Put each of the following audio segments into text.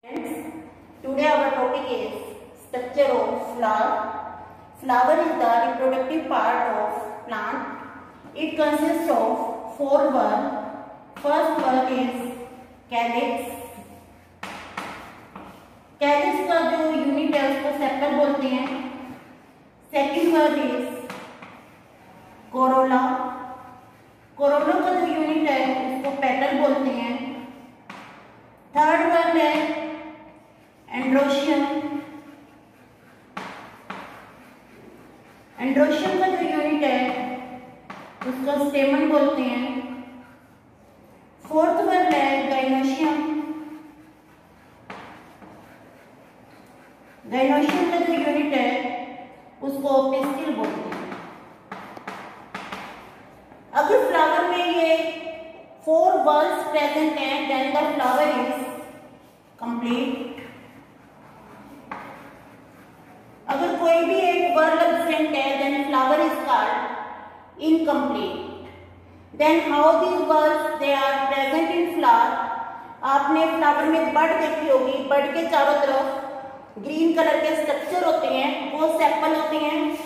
Friends, today our topic is structure of flower. Flower is the reproductive part of plant. It consists of four words. First word is calyx. Calyx का जो unit है उसको sepal बोलते हैं. Second word is Corolla. Corolla का जो unit है उसको पेटल बोलते हैं. थर्ड वर्ड है एंड्रोशियम. एंड्रोशियम का जो यूनिट है उसको स्टेमन बोलते हैं. फोर्थ वर्ड है गाइनोशियम. गाइनोशियम का जो यूनिट है उसको पिस्टिल बोलते हैं. अगर फ्लावर में ये फोर वर्ड्स प्रेजेंट हैं then the flower is complete. अगर कोई भी एक वर्ड एब्सेंट है then flower is called incomplete. Then how these words they are present in flower. आपने फ्लावर में बड देखी होगी. बड के चारों तरफ ग्रीन कलर के स्ट्रक्चर होते हैं, वो सेपल होते हैं.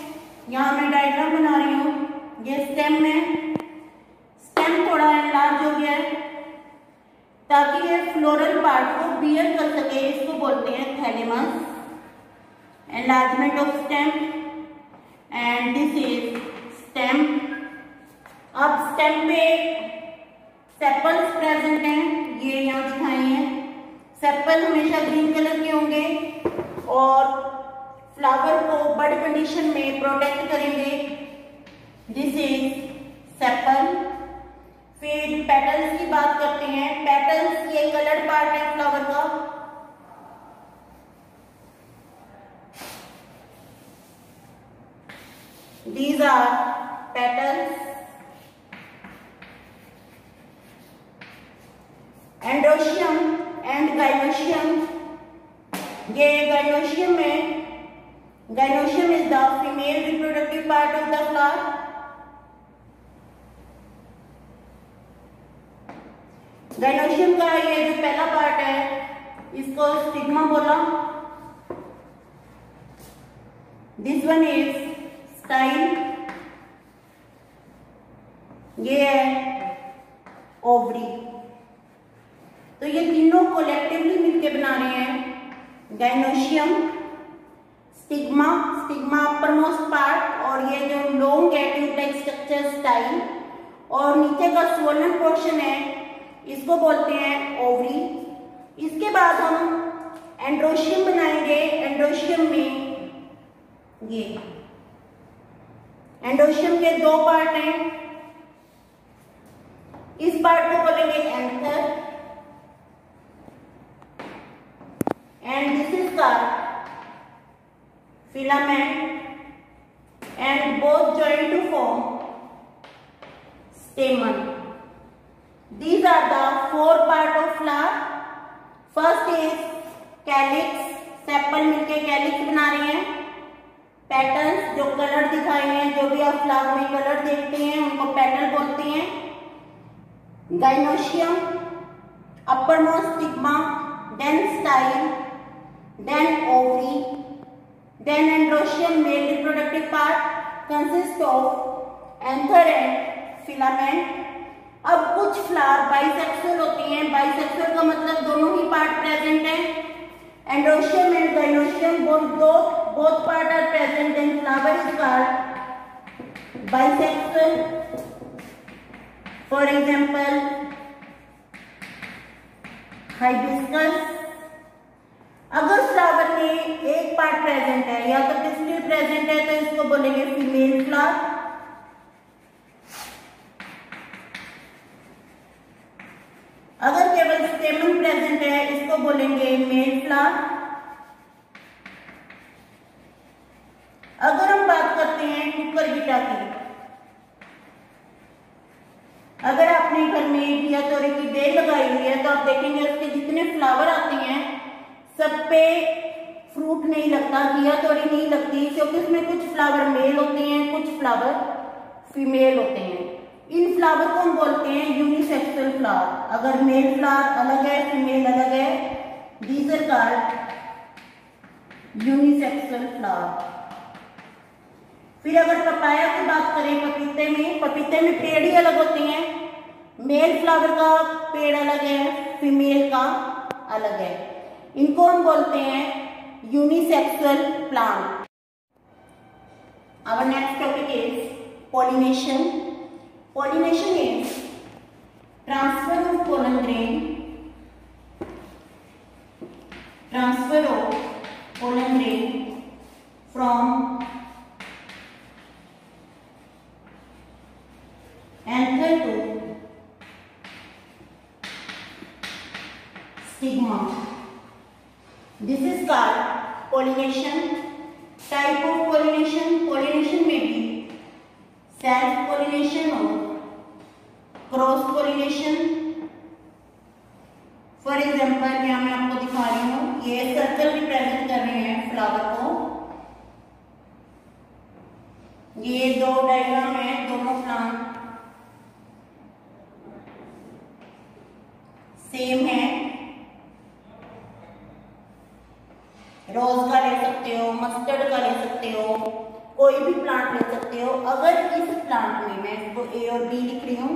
यहाँ मैं डायग्राम बना रही हूँ. ये स्टेम में स्टेम थोड़ा एनलार्ज हो गया है ताकि ये फ्लोरल पार्ट को बियर कर सके. इसको बोलते हैं thalamus. Enlargement of stem and this is stem. अब स्टेम पे सेपल्स प्रेजेंट हैं, ये यहाँ दिखाए हैं. सेपल हमेशा ग्रीन कलर के होंगे और फ्लावर को बड कंडीशन में प्रोटेक्ट करेंगे. This is sepal. फिर पेटल्स की बात करते हैं. पेटल्स ये कलर्ड पार्ट है फ्लावर का. These are petals. Androecium and gynoecium. ये gynoecium में gynoecium is the female reproductive part of the flower. gynoecium का ये जो पहला पार्ट है इसको स्टिग्मा बोला. This one is style. ये है ओवरी. तो ये तीनों कोलेक्टिवली मिलके बना रहे हैं gynoecium. Stigma, stigma upper most part और ये जो लॉन्ग है ट्यूब लाइक स्ट्रक्चर स्टाइल. और नीचे का स्वोलन पोर्शन है इसको बोलते हैं ओवरी. इसके बाद हम एंड्रोशियम बनाएंगे. एंड्रोशियम में ये एंडोशियम के दो पार्ट हैं. इस पार्ट को बोलेंगे anther and this is called filament and both join to form stamen. These are the four part of flower. First is calyx. Sepal मिलके कैलिक्स बना रहे हैं. पेटल्स जो कलर दिखाए हैं, जो भी आप फ्लावर में कलर देखते हैं उनको पेटल बोलते हैं. Gynoecium, upper most stigma, then style, then ovary, then androecium male reproductive part consist of anther and filament. अब कुछ फ्लावर बाइसेक्सुअल होती हैं. बाइसेक्सुअल का मतलब दोनों ही पार्ट प्रेजेंट हैं. Androecium and gynoecium both part are present and flower is called bisexual. For example, hibiscus. अगर flower में एक पार्ट प्रेजेंट है या तो पिस्टिल प्रेजेंट है तो इसको बोलेंगे फीमेल फ्लावर. अगर केवल स्टेमन प्रेजेंट है इसको बोलेंगे मेल फ्लावर. अगर हम बात करते हैं कुकुरबिटा की. अगर आपने घर में घिया तोरी की बेल लगाई हुई है तो आप देखेंगे उसके जितने फ्लावर आते हैं सब पे फ्रूट नहीं लगता, घिया तोरी नहीं लगती, क्योंकि उसमें कुछ फ्लावर मेल होते हैं कुछ फ्लावर फीमेल होते हैं. इन फ्लावर को हम बोलते हैं यूनिसेक्सुअल फ्लावर. अगर मेल फ्लावर अलग है फीमेल अलग है These are called unisexual flower. फिर अगर पपाया की बात करें, पपीते में पेड़ ही अलग होते हैं। मेल फ्लावर का पेड़ अलग है, फीमेल का अलग है। इनको हम बोलते हैं unisexual plant. Our next topic is pollination. Pollination is transfer of pollen grain from anther to stigma. This is called pollination. Type of pollination may be self pollination or cross pollination. For example यहाँ मैं आपको दिखा रही हूँ, ये circle represent कर रहे हैं फ्लावर को। ये दो डायग्राम है, दोनों प्लांट सेम है। रोज का ले सकते हो, मस्टर्ड का ले सकते हो, कोई भी प्लांट ले सकते हो। अगर इस प्लांट में, मैं इसको ए और बी लिख रही हूँ,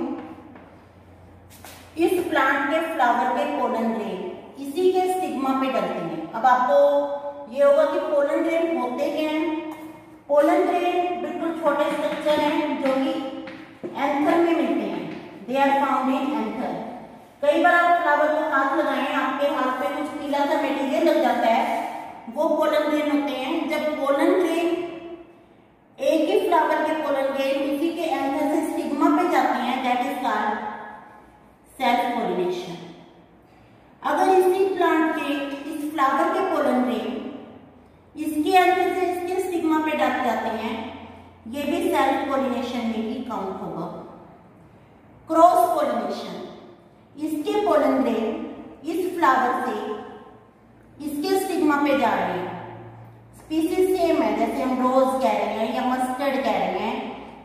इस प्लांट के फ्लावर के पोलन ग्रेन इसी के स्टिग्मा पे डलते हैं। अब आपको ये होगा कि पोलन ग्रेन होते क्या हैं। पोलन ग्रेन बिल्कुल छोटे स्ट्रक्चर हैं जो कि एंथर में मिलते हैं। They are found in anther. कई बार आप फ्लावर को हाथ लगाएं, आपके हाथ पे कुछ पीला सा मटेरियल लग जाता है, वो पोलन ग्रेन होते हैं। जब पोलन ग्रेन एक ही फ्लावर के पोलन ग्रेन इसी के एंथर से स्टिग्मा पे जाते हैं, that is called self pollination. अगर इसी प्लांट के इस फ्लावर के पोलन ग्रेन इसके एंथर से इसके स्टिग्मा पे जाते हैं, ये भी सेल्फ पोलिनेशन में ही काउंट होगा। क्रॉस पोलिनेशन, इसके पोलन ग्रेन इस फ्लावर से इसके स्टिग्मा पे जा रहे हैं। स्पीसीज सेम है, जैसे हम रोज कह रहे हैं या मस्टर्ड कह रहे हैं,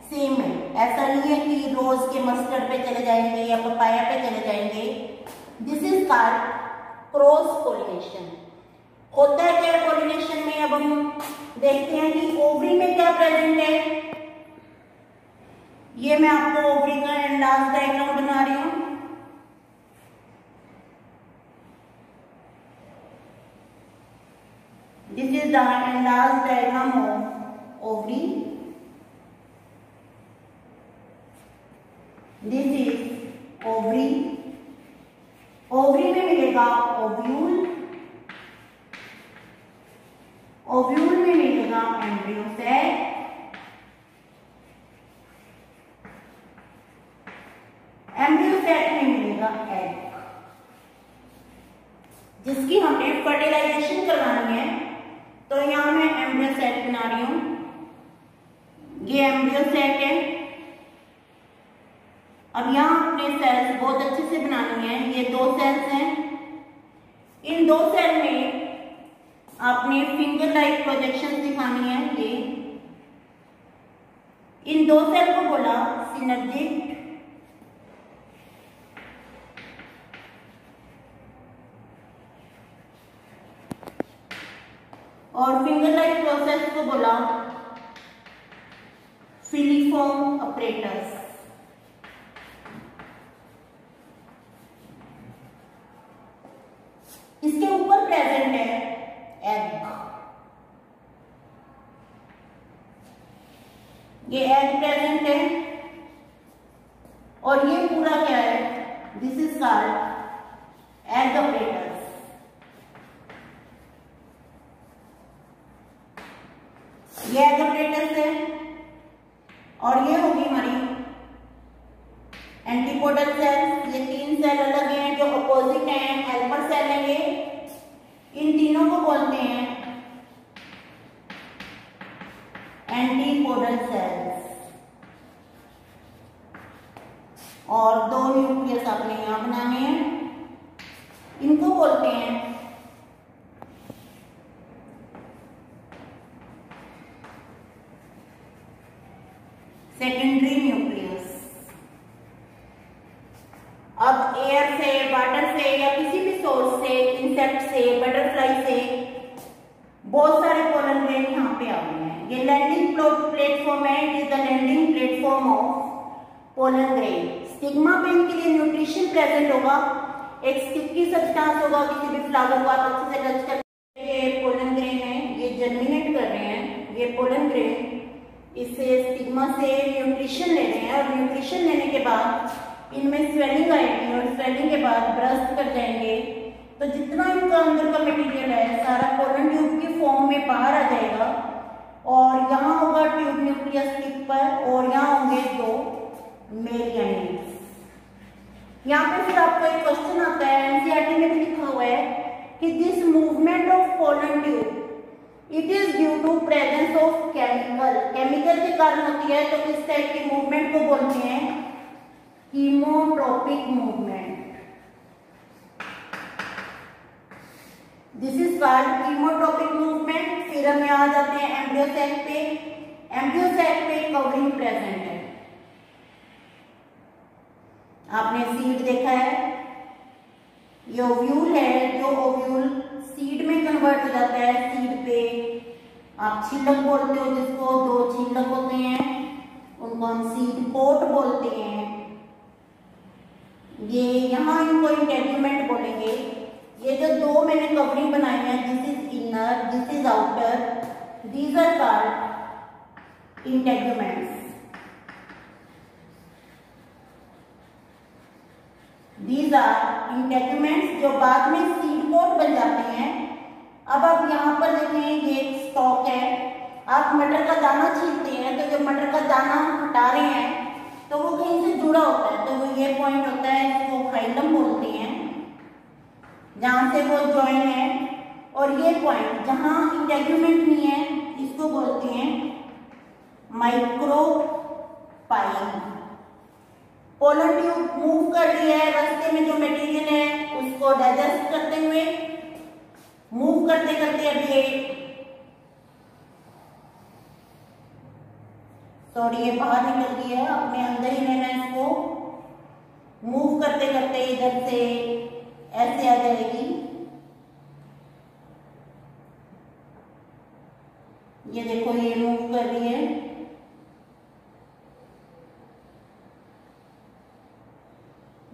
सेम है। ऐसा नहीं है कि रोज के मस्टर्ड पे चले जाएंगे या पपाया पे चले जाएंगे। This is called cross pollination. होता है क्या पोलिनेशन में? अब हम देखते हैं कि ओवरी में क्या प्रेजेंट है। ये मैं आपको ओवरी का एंडाज डायग्राम बना रही हूं। This is the enlarged diagram of ovary. This is ovary. Ovary में मिलेगा ओव्यूल, ओव्यूल में मिलेगा एम्ब्रियो सेक, एम्ब्रियो सेक में मिलेगा एग, जिसकी हमें फर्टिलाइजेशन करवानी है। तो यहां मैं एम्ब्रियो सेक बना रही हूं। ये एम्ब्रियो सेक है। अब यहाँ अपने सेल्स बहुत अच्छे से बनानी है। ये दो सेल्स हैं। इन दो सेल में आपने फिंगर लाइक प्रोजेक्शन दिखानी है। ये इन दो सेल को बोला सिनर्जिक, और फिंगर लाइक प्रोसेस को बोला फिलीफॉर्म अपरेटस। इसके ऊपर प्रेजेंट है एग। ये एग प्रेजेंट है और ये पूरा क्या है? This is called egg apparatus. ये एग अपरेटस है और ये होगी हमारी एंटीपोडल सेल्स। ये तीन सेल अलग हैं जो अपोजिट हैं, हेल्पर सेल है ये। इन तीनों को बोलते हैं एंटीपोडल सेल्स। और दो न्यूक्लियस आपने यहां बनाने हैं, इनको बोलते हैं सेकेंडरी न्यूक्लियस। अब एयर से, वाटर से या किसी भी सोर्स से, इंसेक्ट से, बटरफ्लाई से बहुत सारे पोलन ग्रेन यहाँ पे आ गए हैं। ये लैंडिंग प्लेटफॉर्म है, it is the landing platform of pollen grain. Stigma पे इनके लिए न्यूट्रिशन प्रेजेंट होगा, एक स्टिकी सब्सटेंस होगा किसी भी फ्लावर को आप अच्छे से टच कर। ये पोलन ग्रेन है, ये जर्मिनेट कर रहे हैं, ये पोलन ग्रेन इससे स्टिग्मा से न्यूट्रिशन ले रहे हैं और न्यूट्रिशन लेने के बाद इनमें स्वेलिंग आएगी और स्वेलिंग के बाद ब्रस्ट कर जाएंगे। तो जितना इनका अंदर का मटेरियल है सारा पोलन ट्यूब की फॉर्म में बाहर आ जाएगा और यहाँ होगा ट्यूब न्यूक्लियस टिप पर और यहाँ होंगे दो मेल गैमीट्स। यहाँ पे फिर आपको एक क्वेश्चन आता है, एनसीईआरटी में भी लिखा हुआ है कि this movement of pollen tube it is due to presence of chemical के कारण होती है। तो इस टाइप की मूवमेंट को बोलते हैं chemotropic movement. This is called chemotropic movement. फिर हम यहाँ आ जाते हैं एम्ब्रियो सैक पे। एम्ब्रियो सैक पे कवरिंग प्रेजेंट है। आपने सीड देखा है, ये ओव्यूल है, जो ओव्यूल सीड में कन्वर्ट हो जाता है। सीड पे आप छिलक बोलते हो जिसको, दो छिलक होते हैं उनको हम सीड पोट बोलते हैं। ये यहाँ इनको इंटेगुमेंट बोलेंगे। ये जो दो मैंने कवरिंग बनाई है, this is inner, this is outer, these are called integuments. These are integuments जो बाद में सीड पोट बन जाते हैं। अब आप यहाँ पर देखें, ये एक स्टॉक है। आप मटर का दाना छीलते हैं तो जब मटर का दाना हटा रहे हैं तो वो कहीं से जुड़ा होता है, तो वो ये पॉइंट होता है, इसको फाइलम बोलते हैं, जहाँ से वो जॉइन है। और ये पॉइंट जहाँ इंटेगुमेंट नहीं है इसको बोलते हैं माइक्रोपाइल। पोलन ट्यूब मूव कर रही है, रास्ते में जो मटेरियल है उसको डाइजेस्ट करते हुए मूव करते करते अभी ये बाहर निकल गई है, अपने अंदर ही लेना है इसको। मूव करते करते इधर से ऐसे आ जाएगी। ये देखो ये मूव कर रही है,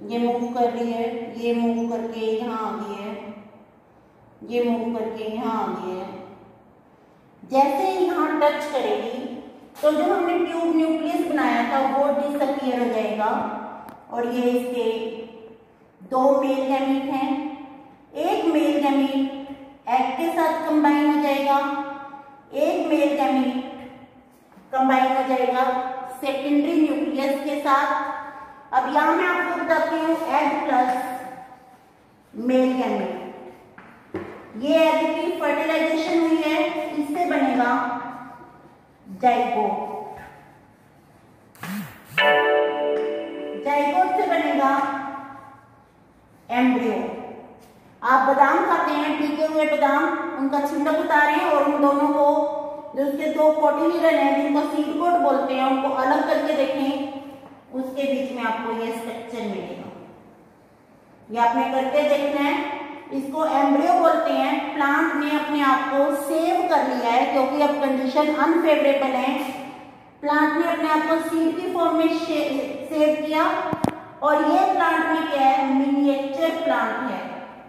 ये मूव कर रही है, ये मूव करके यहाँ आ गई है, ये मूव करके यहाँ आ गई है। जैसे ही यहाँ टच करेगी तो जो हमने ट्यूब न्यूक्लियस बनाया था वो डिसअपीयर हो जाएगा। और ये इसके दो मेल गैमीट हैं। एक मेल गैमीट एग के साथ कंबाइन हो जाएगा, एक मेल गैमीट कंबाइन हो जाएगा सेकेंडरी न्यूक्लियस के साथ। अब यहां मैं आपको बताती हूँ एग प्लस मेल गैमीट। ये एग की फर्टिलाइजेशन हुई है, इससे बनेगा जाइगोट। जाइगोट से बनेगा एम्ब्रियो। आप बादाम खाते हैं, पीके हुए बादाम, उनका छिलका उतारें और उन दोनों को, जो उसके दो कोटिलिडन है जिनको सीड कोट बोलते हैं, उनको अलग करके देखें, उसके बीच में आपको ये स्ट्रक्चर मिलेगा। ये आपने करके देखना है। इसको एम्ब्रियो बोलते हैं। प्लांट ने अपने आप को सेव कर लिया है क्योंकि अब कंडीशन अनफेवरेबल है। प्लांट ने अपने आप को सीड की फॉर्म में सेव किया और ये प्लांट में क्या है, मिनिएचर प्लांट है।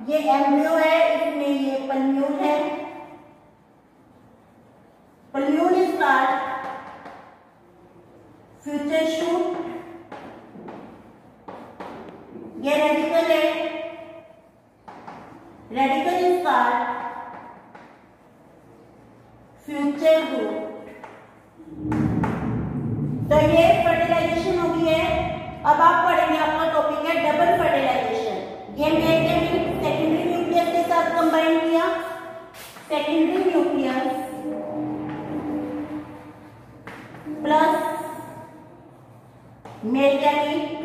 ये एम्ब्रियो है, इसमें ये पल्म्यूल है। Plumule is called future shoot. ये रेडिकल है, radicle is called future root. तो ये फर्टिलाइजेशन हो गई है। अब आप पढ़ेंगे, आपका टॉपिक है डबल फर्टिलाइजेशन। ये मेल गैमीट सेकेंडरी न्यूक्लियस के साथ कंबाइन किया, secondary nucleus plus male gamete,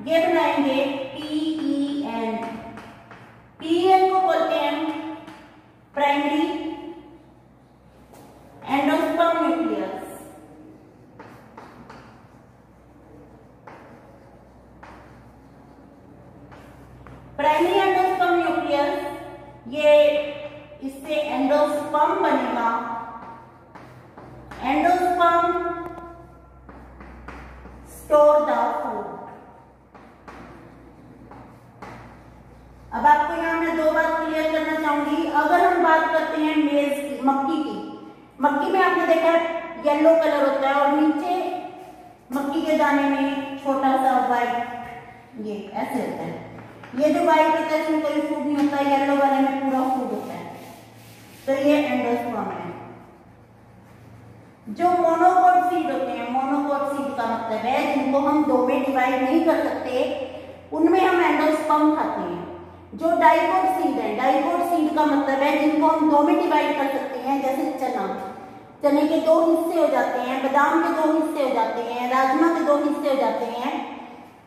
ये बनाएंगे PEN। PEN को बोलते हैं primary endosperm nucleus. Primary endosperm nucleus, ये इससे एंडोस्पर्म बनेगा। Endosperm store the food. अब आपको यहां मैं दो बात क्लियर करना चाहूंगी। अगर हम बात करते हैं मेज की, मक्की की, मक्की में आपने देखा येलो कलर होता है और नीचे मक्की के दाने में छोटा सा व्हाइट ये ऐसे होता है। ये जो व्हाइट होता है इसमें कोई फूड नहीं होता, येलो वाले में पूरा फूड होता है। तो ये एंडोस्पर्म है। जो मोनोकोट सीड होते हैं, मोनोकोट सीड का मतलब है जिनको हम दो में डिवाइड नहीं कर सकते, उनमें हम एंडोस्पर्म खाते हैं। जो डाइकोट सीड है, डाइकोट सीड का मतलब है जिनको हम दो में डिवाइड कर सकते हैं, जैसे चना, चने के दो हिस्से हो जाते हैं, बादाम के दो हिस्से हो जाते हैं, राजमा के दो हिस्से हो जाते हैं,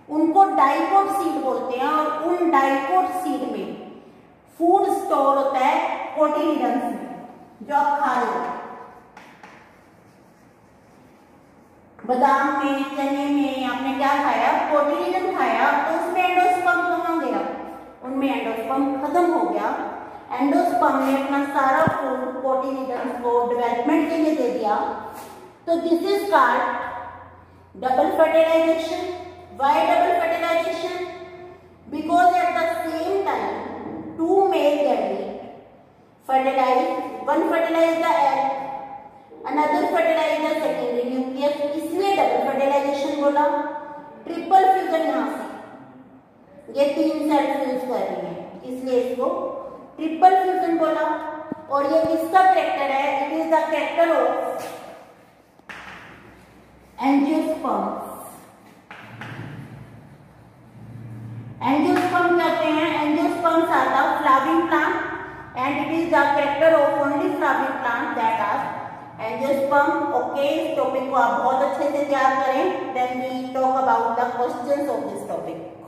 उनको डाइकोट सीड बोलते हैं। और उन डाइकोट सीड में फूड स्टोर होता है कोटिलिडन्स में, जो आप खा रहे हो। बादाम में, चने में आपने क्या खाया, कोटिलिडन खाया, तो उसमें एंडोस्पर्म कहाँ गया, उनमें एंडोस्पर्म खत्म हो गया। एंडोस्पर्म ने अपना सारा फूड कोटिलिडन को डेवलपमेंट के लिए दे दिया। तो this is called double fertilization. Why double fertilization? Because at the same time two male gamete fertilize, one fertilize the egg, another fertilize the secondary nucleus, इसलिए डबल फर्टिलाइजेशन बोला। Triple fusion यहाँ से ये तीन सेल फ्यूज कर रही है, इसलिए इसको ट्रिपल फ्यूजन बोला। और ये किसका कैरेक्टर है? It is the character of angiosperm. Angiosperm कहते हैं, angiosperms are the flowering plant and it is the character of only flowering plant that are angiosperm. Okay, इस टॉपिक को आप बहुत अच्छे से तैयार करें। Then we talk about the questions of this topic.